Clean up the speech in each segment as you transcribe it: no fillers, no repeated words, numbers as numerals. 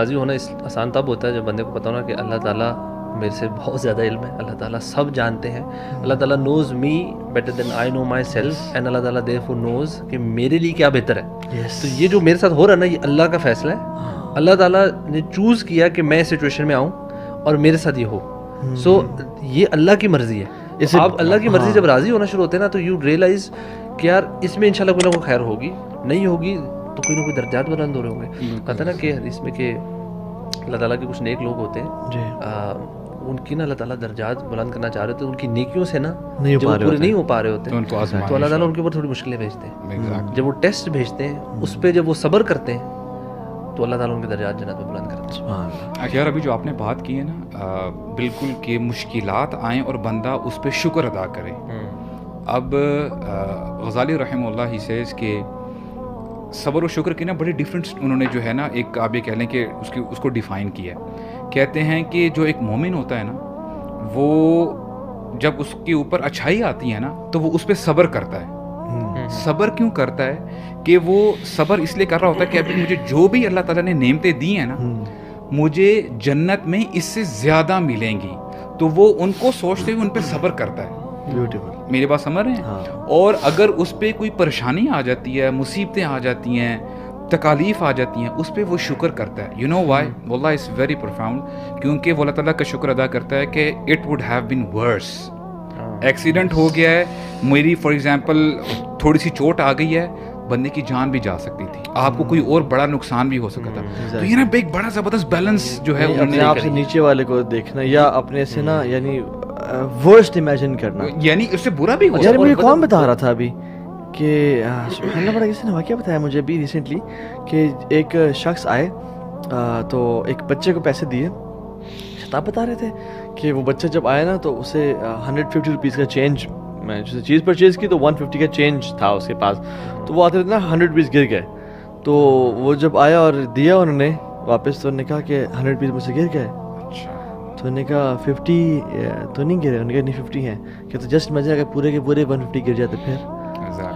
راضی ہونا آسان تب ہوتا ہے جب بندے کو پتہ ہونا کہ اللہ تعالیٰ میرے سے بہت زیادہ علم ہے, اللہ تعالیٰ سب جانتے ہیں, اللہ تعالیٰ knows me better than I know myself, and اللہ تعالیٰ therefore نوز کہ میرے لیے کیا بہتر ہے. تو یہ جو میرے ساتھ ہو رہا ہے نا, یہ اللہ کا فیصلہ ہے. اللہ تعالیٰ نے چوز کیا کہ میں اس سچویشن میں آؤں اور میرے ساتھ یہ ہو. سو یہ اللہ کی مرضی ہے. آپ اللہ کی مرضی جب راضی ہونا شروع ہوتے ہیں نا, تو یو ریئلائز کہ یار اس میں انشاءاللہ کوئی نہ کوئی خیر ہوگی, نہیں ہوگی تو کوئی نہ کوئی درجات بلند ہو رہے ہوں گے. کہتا نا کہ اس میں کہ اللہ تعالیٰ کے کچھ نیک لوگ ہوتے ہیں, ان کی نا اللہ تعالیٰ درجات بلند کرنا چاہ رہے ہوتے ہیں, ان کی نیکیوں سے نا جب وہ پورے نہیں ہو پا رہے ہوتے تو اللہ تعالیٰ ان کے اوپر تھوڑی مشکلیں بھیجتے ہیں. جب وہ ٹیسٹ بھیجتے ہیں اس پہ جب وہ صبر کرتے ہیں تو اللہ تعالیٰ ان کے درجات جنت میں بلند کرتے ہیں. یار ابھی جو آپ نے بات کی ہے نا, بالکل کہ مشکلات آئیں اور بندہ اس پہ شکر ادا کرے. اب غزالی رحمہ اللہ ہی سے اس کے صبر و شکر کی نا بڑی ڈفرینٹ انہوں نے جو ہے نا ایک آپ یہ کہہ لیں کہ اس کو ڈیفائن کیا ہے. کہتے ہیں کہ جو ایک مومن ہوتا ہے نا, وہ جب اس کے اوپر اچھائی آتی ہے نا تو وہ اس پہ صبر کرتا ہے. صبر کیوں کرتا ہے کہ وہ صبر اس لیے کر رہا ہوتا ہے کہ ابھی مجھے جو بھی اللہ تعالیٰ نے نعمتیں دی ہیں نا, مجھے جنت میں اس سے زیادہ ملیں گی, تو وہ ان کو سوچتے ہوئے ان پہ صبر کرتا ہے. میری بات سمجھ رہے ہیں؟ اور اگر اس پہ کوئی پریشانی آ جاتی ہے, مصیبتیں آ جاتی ہیں, تکالیف آ جاتی ہیں, اس پہ وہ شکر کرتا ہے. You know why? واللہ اٹس ویری پروفاؤنڈ, کیونکہ وہ اللہ تعالیٰ کا شکر ادا کرتا ہے کہ it would have been worse. Accident ہو گیا ہے, میری فار ایگزامپل تھوڑی سی چوٹ آ گئی ہے, بندے کی جان بھی جا سکتی تھی, آپ کو کوئی اور بڑا نقصان بھی ہو سکتا تھا. تو یہ نا ایک بڑا زبردست بیلنس جو ہے اپنے آپ سے نیچے والے کو دیکھنا یا اپنے سے نا یعنی ورسٹ امیجن کرنا, یعنی اس سے برا بھی ہو. یار مجھے کون بتا رہا تھا ابھی کہ سبحان اللہ, بڑا کسی نے واقعہ بتایا مجھے ابھی ریسنٹلی کہ ایک شخص آئے تو ایک بچے کو پیسے دیے. شتاب بتا رہے تھے کہ وہ بچہ جب آیا نا تو اسے 150 روپیز کا چینج, میں جیسے چیز پرچیز کی تو 150 کا چینج تھا اس کے پاس, تو وہ آتے تھے نا 100 روپیز گر گئے. تو وہ جب آیا اور دیا انہوں نے واپس, تو انہوں نے کہا کہ 100 روپیز مجھ سے گر گئے. تو انہوں نے کہا 50 تو نہیں گرے, انہوں نے کہا نہیں 50 ہیں. کہ تو جسٹ مجھے اگر پورے کے پورے 150 گر جاتے پھر,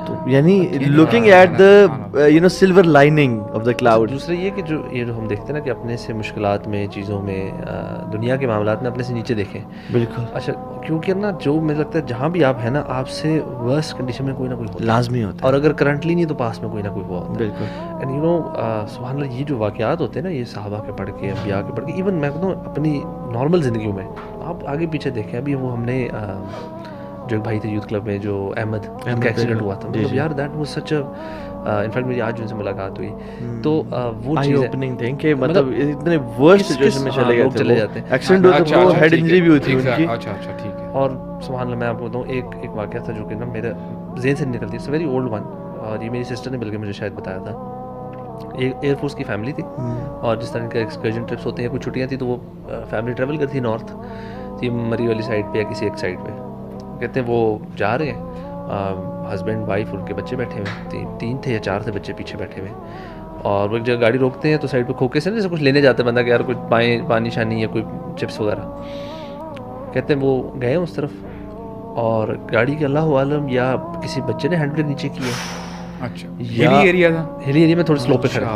تو یعنی looking at the you know silver lining of the cloud. دوسرا یہ کہ جو ہم دیکھتے ہیں نا کہ اپنے سے مشکلات میں, چیزوں میں, دنیا کے معاملات میں اپنے سے نیچے دیکھیں. بالکل. اچھا, کیونکہ نا جو مجھے لگتا ہے جہاں بھی آپ ہیں نا, آپ سے ورسٹ کنڈیشن میں کوئی نہ کوئی ہوتا ہے, لازمی ہوتا ہے, اور اگر کرنٹلی نہیں تو پاس میں کوئی نہ کوئی ہوا ہوتا ہے. بالکل. اینڈ یو نو سبحان اللہ, یہ جو واقعات ہوتے ہیں نا, یہ صحابہ کے پڑھ کے, انبیاء کے پڑھ کے, ایون میں کہتا ہوں اپنی نارمل زندگیوں میں آپ آگے پیچھے دیکھیں. ابھی وہ ہم نے جو ایک بھائی تھے یوتھ کلب میں, جو احمد کا ایکسیڈنٹ ہوا تھا, مطلب یار that was such a, in fact میری آج ان سے ملاقات ہوئی تو وہ چیز اوپننگ تھنگ کہ مطلب اتنے ورسٹ سچویشن میں چلے جاتے ہیں, ایکسیڈنٹ ہوا تو وہ ہیڈ انجری بھی ہوئی تھی ان کی. اچھا ٹھیک ہے. اور سبحان اللہ, میں آپ کو بتاؤں ایک واقعہ تھا جو کہ نا میرے ذہن سے نکلتی ہے, اٹس ویری اولڈ ون, اور یہ میری سسٹر نے بلکہ مجھے شاید بتایا تھا. ایئر فورس کی فیملی تھی, اور جس طرح کے ایکسکرجن ٹرپس ہوتے ہیں, کچھ چھٹیاں تھیں تو وہ فیملی ٹریول کرتی تھی نارتھ, تھی مری والی سائڈ پہ یا کسی ایک سائڈ پہ. کہتے ہیں وہ جا رہے ہیں, ہسبینڈ وائف ان کے بچے بیٹھے ہوئے, 3 تھے یا 4 تھے بچے پیچھے بیٹھے ہوئے, اور وہ ایک جگہ گاڑی روکتے ہیں تو سائڈ پہ کھوکے سے نا جیسے کچھ لینے جاتے ہیں بندہ کہ یار کچھ پانی شانی یا کوئی چپس وغیرہ. کہتے ہیں وہ گئے اس طرف, اور گاڑی کے اللہ عالم یا کسی بچے نے ہینڈ بریک نیچے کیا. اچھا, ہلی ایریا میں تھوڑے سلو پہ کھڑے,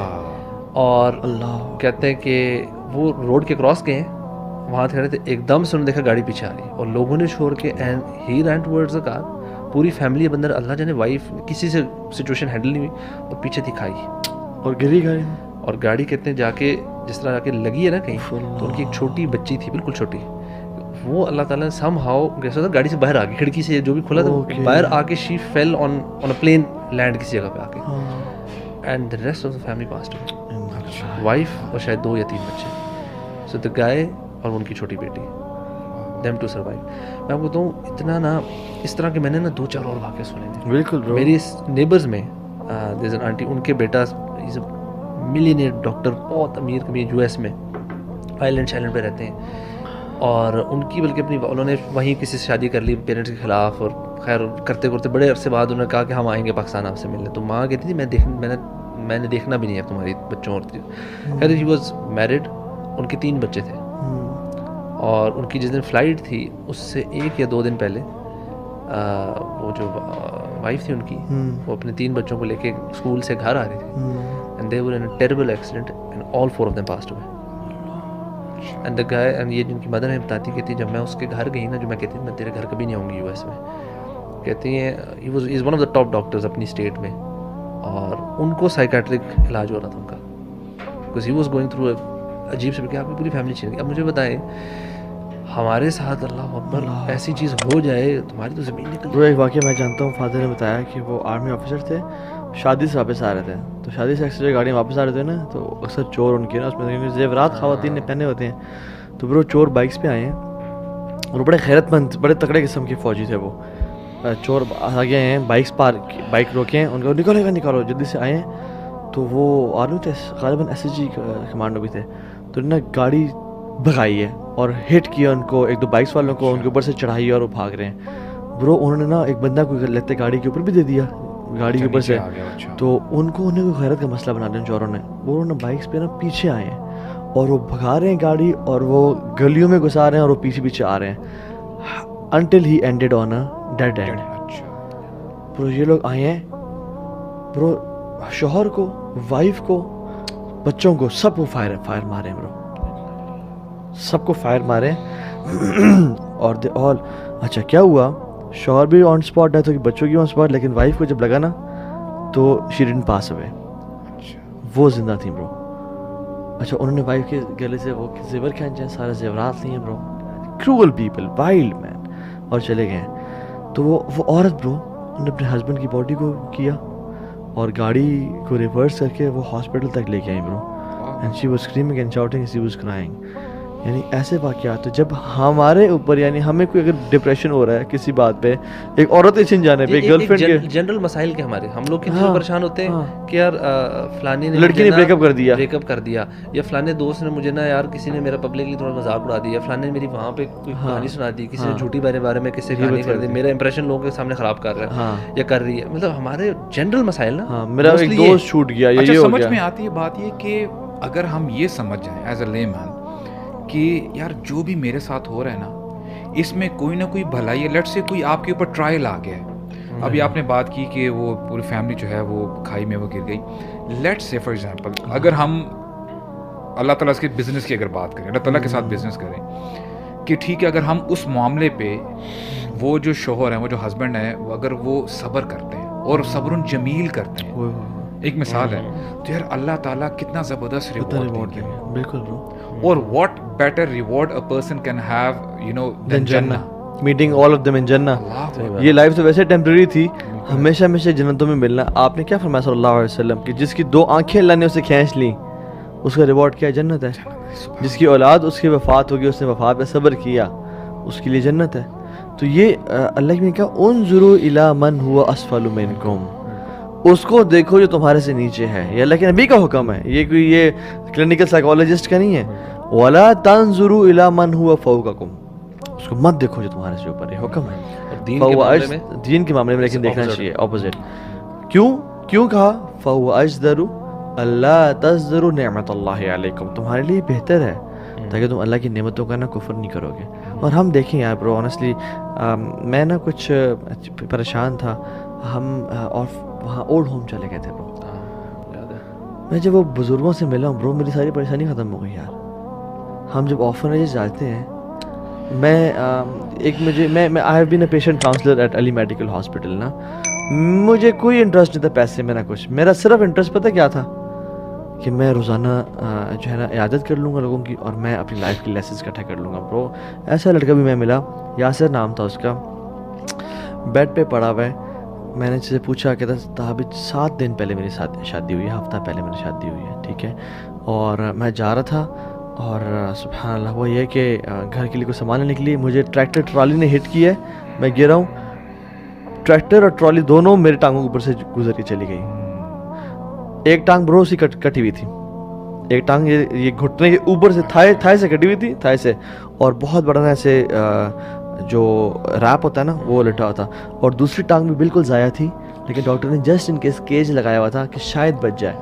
اور اللہ کہتے ہیں کہ وہ روڈ کے کراس گئے ہیں, وہاں کھڑے تھے, ایک دم سے انہوں نے دیکھا گاڑی پیچھے آ رہی ہے, اور لوگوں نے چھوڑ کے and he rain towards the کار. پوری فیملی بندر, اللہ جانے وائف کسی سے سچویشن ہینڈل نہیں ہوئی, اور پیچھے دکھائی اور گری گاڑی, اور گاڑی کہتے ہیں جا کے جس طرح جا کے لگی ہے نا کہیں, تو ان کی ایک چھوٹی بچی تھی, بالکل چھوٹی, وہ اللہ تعالیٰ نے سم ہاؤ کیسا تھا, گاڑی سے باہر آ گئی, کھڑکی سے جو بھی کھلا تھا باہر آ کے شی فیل آن اے پلین لینڈ کسی جگہ پہ آ کے, and the rest of the family passed away, wife اور شاید 2 یا 3 بچے. سو دا گائے اور ان کی چھوٹی بیٹی, دیم ٹو سروائیو. میں آپ کو بتاؤں اتنا نا, اس طرح کے میں نے نا 2-4 اور واقعے سنے ہیں. بالکل. میری نیبرز میں دیر از این آنٹی, ان کے بیٹا از اے ملینئر ڈاکٹر, بہت امیر کبھی US میں, آئلینڈ شائلینڈ پہ رہتے ہیں, اور ان کی بلکہ اپنی انہوں نے وہیں کسی سے شادی کر لی پیرنٹس کے خلاف, اور خیر کرتے کرتے بڑے عرصے بعد انہوں نے کہا کہ ہم آئیں گے پاکستان آپ سے ملنے. تو ماں کہتی تھی میں نے دیکھنا بھی نہیں ہے تمہاری بچوں اور چیز. خیر ہی واز میرڈ, ان کے 3 بچے تھے, اور ان کی جس دن فلائٹ تھی اس سے 1 یا 2 دن پہلے وہ جو وائف تھی ان کی, وہ اپنے 3 بچوں کو لے کے اسکول سے گھر آ رہی تھی, and they were in a terrible accident and all 4 of them passed away. And the guy, and یہ جن کی مدر ہے بتاتی کہتی جب میں اس کے گھر گئی نا، جو میں کہتی میں تیرے گھر کبھی نہیں آؤں گی یو ایس میں، کہتی ہیں he was is one of the top doctors اپنی اسٹیٹ میں، اور ان کو سائیکیٹرک علاج ہو رہا تھا ان کا، because he was going through عجیب سے، کہ آپ کی پوری فیملی چینج گئی. اب مجھے بتائیں ہمارے ساتھ اللہ اکبر ایسی چیز ہو جائے تمہاری تو زمین نکل. وہ ایک واقعہ میں جانتا ہوں، فادر نے بتایا کہ وہ آرمی آفیسر تھے، شادی سے واپس آ رہے تھے، تو شادی سے اکثر گاڑی میں واپس آ رہے تھے نا، تو اکثر چور ان کے نا اس میں زیورات خواتین نے پہنے ہوتے ہیں، تو برو چور بائکس پہ آئے ہیں، اور بڑے خیرت مند بڑے تکڑے قسم کے فوجی تھے وہ. چور آگے آئے ہیں، بائک روکے ہیں، ان کو نکالو جلدی سے آئے ہیں. تو وہ آرمی تھے غالباً ایس ایس جی کمانڈو بھی تھے، تو انہوں نے گاڑی بھگائی ہے اور ہٹ کیا ان کو، ایک دو بائکس والوں کو ان کے اوپر سے چڑھائی ہے اور وہ بھاگ رہے ہیں. برو انہوں نے نا ایک بندہ کو لیتے گاڑی کے اوپر بھی دے دیا، گاڑی کے اوپر سے، تو ان کو انہیں کوئی غیرت کا مسئلہ بنا دیا چوروں نے. وہ انہوں نے بائکس پہ نا پیچھے آئے ہیں اور وہ بھگا رہے ہیں گاڑی، اور وہ گلیوں میں گھسا رہے ہیں اور وہ پیچھے پیچھے آ رہے ہیں until he ended on a dead end. برو یہ لوگ آئے ہیں برو، شوہر کو، وائف کو، بچوں کو، سب کو فائر مارے برو، سب کو فائر مارے. اور دے آل اچھا کیا ہوا، شوہر بھی آن اسپاٹ ڈیتھ ہوگی، بچوں کی آن اسپاٹ، لیکن وائف کو جب لگا نا تو شی ڈڈنٹ پاس اوے، وہ زندہ تھی برو. اچھا انہوں نے وائف کے گلے سے وہ زیور کھینچے ہیں، سارے زیورات لیے ہیں برو، کروئل پیپل، وائلڈ مین، اور چلے گئے ہیں. تو وہ عورت برو انہوں نے اپنے ہسبینڈ کی باڈی کو کیا اور گاڑی کو ریورس کر کے وہ ہاسپٹل تک لے کے آئی برو، and she was screaming and shouting, she was crying. یعنی ایسے واقعات تو جب ہمارے اوپر، یعنی ہمیں کوئی اگر ڈپریشن ہو رہا ہے کسی بات پہ، ایک عورت کے چھن جانے پہ، گرل فرینڈ کے جنرل مسائل کے ہمارے، ہم لوگ کتنے پریشان ہوتے ہیں کہ یار فلانی نے لڑکی نے بریک اپ کر دیا، یا فلانے دوست نے مجھے نا یار کسی نے میرا پبلکلی تھوڑا مذاق اڑا دیا، فلانے نے میری وہاں پہ کوئی کہانی سنا دی، کسی نے جھوٹی میرے بارے میں کسی کہانی کر دی، میرا امپریشن لوگوں کے سامنے خراب کر رہا ہے یا کر رہی ہے. مطلب ہمارے جنرل مسائل نا، میرا ایک دوست چھوٹ گیا، یہ ہو سمجھ گیا. میں آتی ہے بات یہ کہ اگر ہم یہ سمجھ جائیں ایز اے لے مین کہ یار جو بھی میرے ساتھ ہو رہا ہے نا، اس میں کوئی نہ کوئی بھلائی ہے. لیٹ سے کوئی آپ کے اوپر ٹرائل آ گیا ہے، ابھی آپ نے بات کی کہ وہ پوری فیملی جو ہے وہ کھائی میں وہ گر گئی. لیٹ سے فار ایگزامپل اگر ہم اللہ تعالیٰ کے بزنس کی اگر بات کریں، اللہ تعالیٰ کے ساتھ بزنس کریں کہ ٹھیک ہے، اگر ہم اس معاملے پہ وہ جو شوہر ہیں، وہ جو ہسبینڈ ہیں، وہ اگر وہ صبر کرتے ہیں اور صبر جمیل کرتے ہیں، ایک مثال ہے، تو یار اللہ تعالیٰ کتنا زبردست ریوارڈ دیں گے. بالکل برو. اور what better reward a person can have, you know, than Jannah. Meeting all of them in Jannah. یہ لائف تو ویسے ٹیمپریری تھی، ہمیشہ ہمیشہ جنتوں میں ملنا. آپ نے کیا فرمایا صلی اللہ علیہ وسلم کہ جس کی 2 آنکھیں اللہ نے اسے کھینچ لیں، اس کا ریوارڈ کیا ہے؟ جنت ہے. جس کی اولاد اس کی وفات ہوگی، اس نے وفات پہ صبر کیا، اس کے لیے جنت ہے. تو یہ اللہ نے کہا انظروا الی من هو اسفل منکم، اس کو دیکھو جو تمہارے سے نیچے ہے. یہ اللہ کے نبی کا حکم ہے، یہ کوئی یہ کلینکل سائیکالوجسٹ کا نہیں ہے. وَلَا تَنظُرُوا إِلَىٰ مَنْ هُوَ فَوْقَكُمْ، اس کو مت دیکھو جو تمہارے سے اوپر ہے، حکم ہے. دین کے معاملے میں لیکن دیکھنا چاہیے اپوزٹ. کیوں کہا فَهُوَ أَجْدَرُ أَلَّا تَزْدَرُوا نِعْمَةَ اللَّهِ عَلَيْكُمْ، تمہارے لیے بہتر ہے تاکہ تم اللہ کی نعمتوں کا نا کفر نہیں کرو گے. اور ہم دیکھیں یار برو، آنیسٹلی میں نا کچھ پریشان تھا، ہم اور وہاں اولڈ ہوم چلے گئے تھے برو. میں جب وہ بزرگوں سے ملا ہوں برو، میری ساری پریشانی ختم ہو گئی یار. ہم جب آرفنیجز جاتے ہیں، میں I have been a patient counsellor at Ali medical hospital نا، مجھے کوئی انٹرسٹ نہیں تھا پیسے میں نہ کچھ. میرا صرف انٹرسٹ پتہ کیا تھا کہ میں روزانہ جو ہے نا عیادت کر لوں گا لوگوں کی، اور میں اپنی لائف کی لیسنس اکٹھا کر لوں گا برو. ایسا لڑکا بھی میں ملا، یاسر نام تھا اس کا، بیڈ پہ پڑا ہوا ہے. میں نے اس سے پوچھا کہ 7 دن پہلے میری شادی ہوئی ہے، ہفتہ پہلے میری شادی ہوئی ہے، ٹھیک ہے. اور میں جا رہا تھا، اور سبحان اللہ وہ یہ کہ گھر کے لیے کوئی سامان لینے کے لیے مجھے ٹریکٹر ٹرالی نے ہٹ کیا ہے، میں گرا ہوں. ٹریکٹر اور ٹرالی دونوں میرے ٹانگوں کے اوپر سے گزر کے چلی گئی. ایک ٹانگ برو سی کٹی ہوئی تھی، ایک ٹانگ یہ گھٹنے کے اوپر سے تھائے سے کٹی ہوئی تھی، تھائے سے، اور بہت بڑا نا ایسے جو ریپ ہوتا ہے نا وہ لٹا ہوا تھا. اور دوسری ٹانگ بھی بالکل ضائع تھی، لیکن ڈاکٹر نے جسٹ ان کیس کیج لگایا ہوا تھا کہ شاید بچ جائے.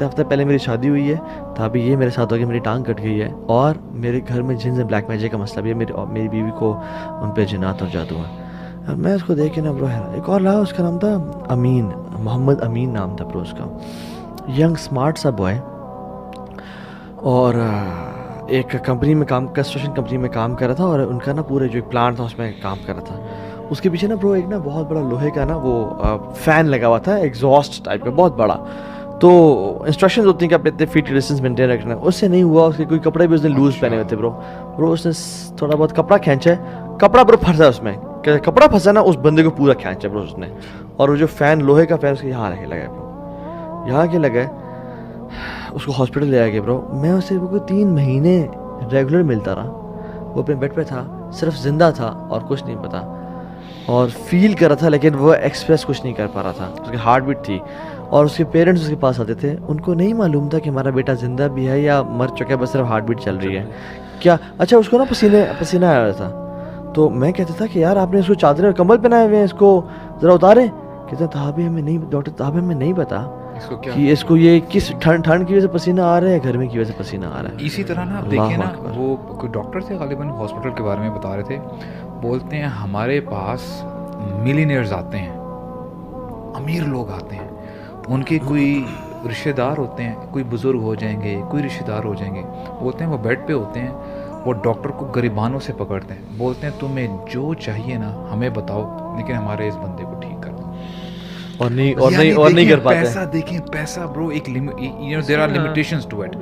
ہفتہ پہلے میری شادی ہوئی ہے، تو ابھی یہ میرے ساتھ ہو گیا، میری ٹانگ کٹ گئی ہے، اور میرے گھر میں جن سے بلیک میجک کا مسئلہ بھی ہے. میری بیوی کو ان پہ جنات اور جادو ہے. میں اس کو دیکھ کے نا برو ہے. ایک اور اس کا نام تھا امین، محمد امین نام تھا برو اس کا، ینگ اسمارٹ سا بوائے. اور ایک کمپنی میں کنسٹرکشن کمپنی میں کام کر رہا تھا, اور ان کا نا پورے جو ایک پلانٹ تھا اس میں کام کر رہا تھا. اس کے پیچھے نا برو ایک نا بہت بڑا لوہے کا نا وہ فین لگا ہوا تھا, ایگزاسٹ ٹائپ کا بہت بڑا. تو انسٹرکشنز ہوتی ہیں کہ آپ اتنے فیٹ کی ڈسٹینس مینٹین رکھنا ہے. اس سے نہیں ہوا, اس کے کوئی کپڑے بھی اس نے لوز پہنے ہوئے تھے برو اس نے تھوڑا بہت کپڑا کھینچا ہے, کپڑا برو پھنسا اس میں, کپڑا پھنسا نا اس بندے کو پورا کھینچا برو اس نے. اور وہ جو فین لوہے کا فین اس کے یہاں رکھے لگا ہے برو, یہاں کے لگا ہے. اس کو ہاسپٹل لے آیا گیا برو. میں اسے وہ کوئی 3 مہینے ریگولر ملتا رہا. وہ اپنے بیڈ پہ تھا, صرف زندہ تھا اور کچھ نہیں پتا, اور فیل کر رہا تھا لیکن وہ ایکسپریس کچھ نہیں کر پا رہا تھا. اس کی ہارٹ بیٹ تھی, اور اس کے پیرنٹس اس کے پاس آتے تھے. ان کو نہیں معلوم تھا کہ ہمارا بیٹا زندہ بھی ہے یا مر چکا ہے, بس صرف ہارٹ بیٹ چل رہی ہے کیا. اچھا اس کو نا پسینہ آیا ہوا تھا. تو میں کہتا تھا کہ یار آپ نے اس کو چادریں اور کمبل پہنائے ہوئے ہیں, اس کو ذرا اتاریں. کہتا تھا ہمیں نہیں ڈاکٹر صاحب ہمیں نہیں پتا کہ اس کو یہ کس ٹھنڈ کی وجہ سے پسینہ آ رہا ہے, گرمی کی وجہ سے پسینہ آ رہا ہے. اسی طرح نا آپ دیکھیں نا, وہ کوئی ڈاکٹر تھے غالباً ہاسپٹل کے بارے میں بتا رہے تھے, بولتے ہیں ہمارے پاس ملینئرز آتے ہیں, امیر لوگ آتے ہیں, ان کے کوئی رشتہ دار ہوتے ہیں, کوئی بزرگ ہو جائیں گے, کوئی رشتہ دار ہو جائیں گے, بولتے ہیں وہ بیڈ پہ ہوتے ہیں, وہ ڈاکٹر کو غریبانوں سے پکڑتے ہیں, بولتے ہیں تمہیں جو چاہیے نا ہمیں بتاؤ, لیکن ہمارے اس بندے کو ٹھیک کر دو. اور نہیں کر پاتے. پیسہ دیکھیں, پیسہ برو ایک there are limitations to it.